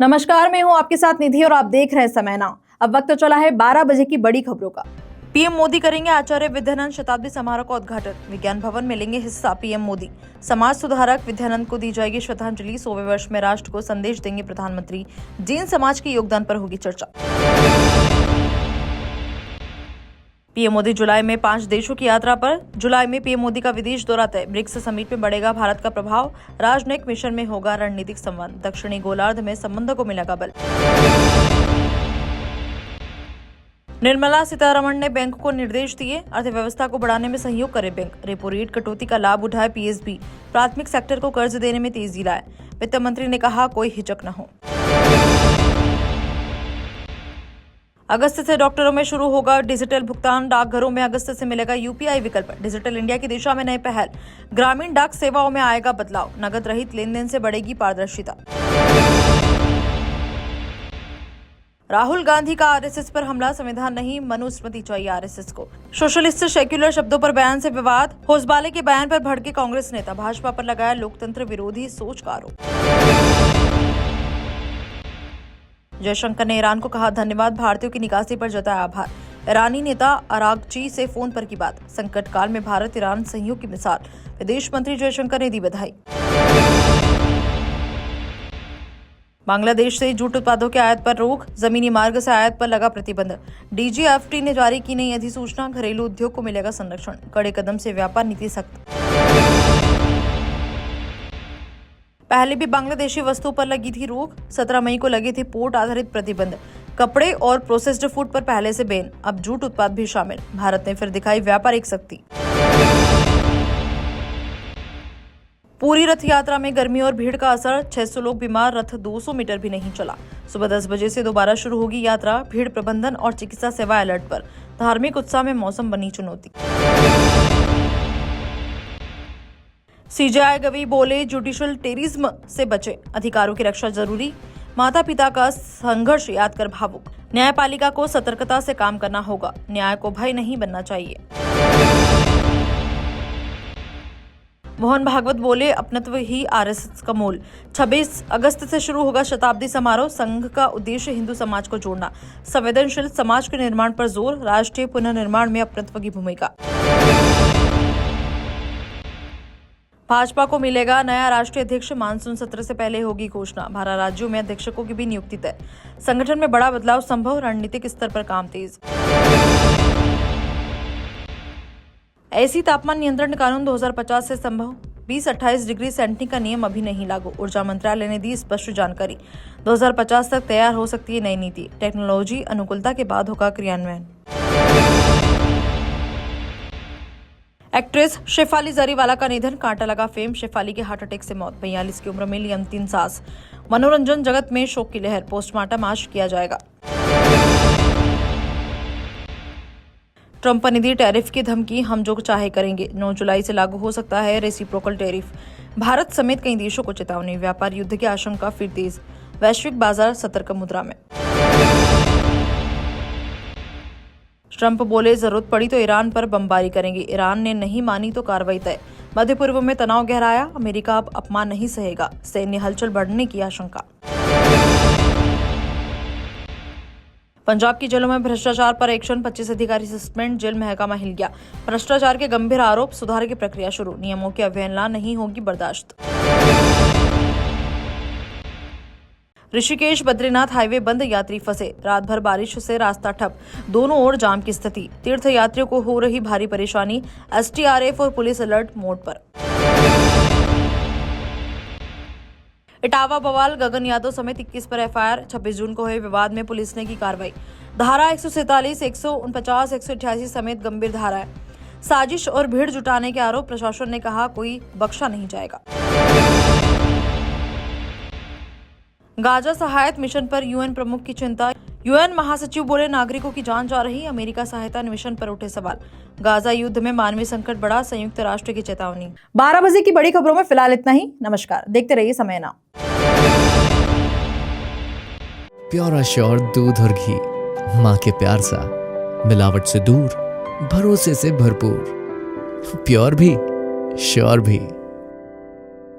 नमस्कार, मैं हूं आपके साथ निधि और आप देख रहे हैं समय नाउ। अब वक्त तो चला है 12 बजे की बड़ी खबरों का। पीएम मोदी करेंगे आचार्य विद्यानंद शताब्दी समारोह का उद्घाटन। विज्ञान भवन में लेंगे हिस्सा पीएम मोदी। समाज सुधारक विद्यानंद को दी जाएगी श्रद्धांजलि। 100वें वर्ष में राष्ट्र को संदेश देंगे प्रधानमंत्री। जैन समाज के योगदान पर होगी चर्चा। पीएम मोदी जुलाई में 5 देशों की यात्रा पर। जुलाई में पीएम मोदी का विदेश दौरा तय। ब्रिक्स समिट में बढ़ेगा भारत का प्रभाव। राजनयिक मिशन में होगा रणनीतिक संवाद। दक्षिणी गोलार्ध में संबंधों को मिलेगा बल। निर्मला सीतारमण ने बैंक को निर्देश दिए, अर्थव्यवस्था को बढ़ाने में सहयोग करे बैंक। रेपो रेट कटौती का लाभ उठाए पीएसबी। प्राथमिक सेक्टर को कर्ज देने में तेजी लाए। वित्त मंत्री ने कहा कोई हिचक न हो। अगस्त से डॉक्टरों में शुरू होगा डिजिटल भुगतान। डाकघरों में अगस्त से मिलेगा यूपीआई विकल्प। डिजिटल इंडिया की दिशा में नई पहल। ग्रामीण डाक सेवाओं में आएगा बदलाव। नगद रहित लेन देन से बढ़ेगी पारदर्शिता। राहुल गांधी का आरएसएस पर हमला। संविधान नहीं, मनुस्मृति चाहिए आरएसएस को। सोशलिस्ट सेक्युलर शब्दों पर बयान से विवाद। होसबाले के बयान पर भड़के कांग्रेस नेता। भाजपा पर लगाया लोकतंत्र विरोधी सोच का आरोप। जयशंकर ने ईरान को कहा धन्यवाद। भारतीयों की निकासी पर जताया आभार। ईरानी नेता अरागची से फोन पर की बात। संकट काल में भारत ईरान सहयोग की मिसाल। विदेश मंत्री जयशंकर ने दी बधाई। बांग्लादेश से जूट उत्पादों के आयात पर रोक। जमीनी मार्ग से आयात पर लगा प्रतिबंध। डीजीएफटी ने जारी की नई अधिसूचना। घरेलू उद्योग को मिलेगा संरक्षण। कड़े कदम से व्यापार नीति सख्त। पहले भी बांग्लादेशी वस्तुओं पर लगी थी रोक। 17 मई को लगे थे पोर्ट आधारित प्रतिबंध। कपड़े और प्रोसेस्ड फूड पर पहले से बैन। अब जूट उत्पाद भी शामिल। भारत ने फिर दिखाई व्यापारिक शक्ति। पूरी रथ यात्रा में गर्मी और भीड़ का असर। 600 लोग बीमार। रथ 200 मीटर भी नहीं चला। सुबह 10 बजे से दोबारा शुरू होगी यात्रा। भीड़ प्रबंधन और चिकित्सा सेवा अलर्ट पर। धार्मिक उत्साह में मौसम बनी चुनौती। सीजेआई गवी बोले जुडिशियल टेररिज्म से बचे। अधिकारों की रक्षा जरूरी। माता पिता का संघर्ष याद कर भावुक। न्यायपालिका को सतर्कता से काम करना होगा। न्याय को भय नहीं बनना चाहिए। मोहन भागवत बोले अपनत्व ही आरएसएस का मूल। 26 अगस्त से शुरू होगा शताब्दी समारोह। संघ का उद्देश्य हिंदू समाज को जोड़ना। संवेदनशील समाज के निर्माण पर जोर। राष्ट्रीय पुनर्निर्माण में अपनत्व की भूमिका। भाजपा को मिलेगा नया राष्ट्रीय अध्यक्ष। मानसून सत्र से पहले होगी घोषणा। 12 राज्यों में अध्यक्षकों की भी नियुक्ति तय। संगठन में बड़ा बदलाव संभव। रणनीतिक स्तर पर काम तेज। ऐसी तापमान नियंत्रण कानून 2050 से संभव। 20-28 डिग्री सेंटी का नियम अभी नहीं लागू। ऊर्जा मंत्रालय ने दी स्पष्ट जानकारी। 2050 तक तैयार हो सकती है नई नीति। टेक्नोलॉजी अनुकूलता के बाद होगा क्रियान्वयन। एक्ट्रेस शेफाली जरीवाला का निधन। कांटा लगा फेम। शेफाली के हार्ट अटैक से मौत। 42 की उम्र में ली अंतिम सांस। मनोरंजन जगत में शोक की लहर। पोस्टमार्टम आज किया जाएगा। ट्रंप ने दी टैरिफ की धमकी। हम जो चाहे करेंगे। 9 जुलाई से लागू हो सकता है रेसिप्रोकल टैरिफ। भारत समेत कई देशों को चेतावनी। व्यापार युद्ध की आशंका फिर तेज। वैश्विक बाजार सतर्क मुद्रा में। ट्रंप बोले जरूरत पड़ी तो ईरान पर बमबारी करेंगे। ईरान ने नहीं मानी तो कार्रवाई तय। मध्य पूर्व में तनाव गहराया। अमेरिका अब अपमान नहीं सहेगा। सैन्य हलचल बढ़ने की आशंका। पंजाब की जेलों में भ्रष्टाचार पर एक्शन। 25 अधिकारी सस्पेंड। जेल महकमा हिल गया। भ्रष्टाचार के गंभीर आरोप। सुधार की प्रक्रिया शुरू। नियमों की अवहेलना नहीं होगी बर्दाश्त। ऋषिकेश बद्रीनाथ हाईवे बंद। यात्री फंसे। रात भर बारिश से रास्ता ठप। दोनों ओर जाम की स्थिति। तीर्थ यात्रियों को हो रही भारी परेशानी। एसडीआरएफ और पुलिस अलर्ट मोड पर। इटावा बवाल। गगन यादव समेत 21 पर एफआईआर। 26 जून को हुए विवाद में पुलिस ने की कार्रवाई। धारा 147, 149, 188 समेत गंभीर धाराएं। साजिश और भीड़ जुटाने के आरोप। प्रशासन ने कहा कोई बख्शा नहीं जाएगा। गाजा सहायता मिशन पर यूएन प्रमुख की चिंता। यूएन महासचिव बोले नागरिकों की जान जा रही। अमेरिका सहायता मिशन पर उठे सवाल। गाजा युद्ध में मानवीय संकट बढ़ा। संयुक्त राष्ट्र की चेतावनी। 12 बजे की बड़ी खबरों में फिलहाल इतना ही। नमस्कार, देखते रहिए समय नाउ। प्योर एश्योर दूध और घी, माँ के प्यार सा, मिलावट से दूर, भरोसे से भरपूर, प्योर भी श्योर भी।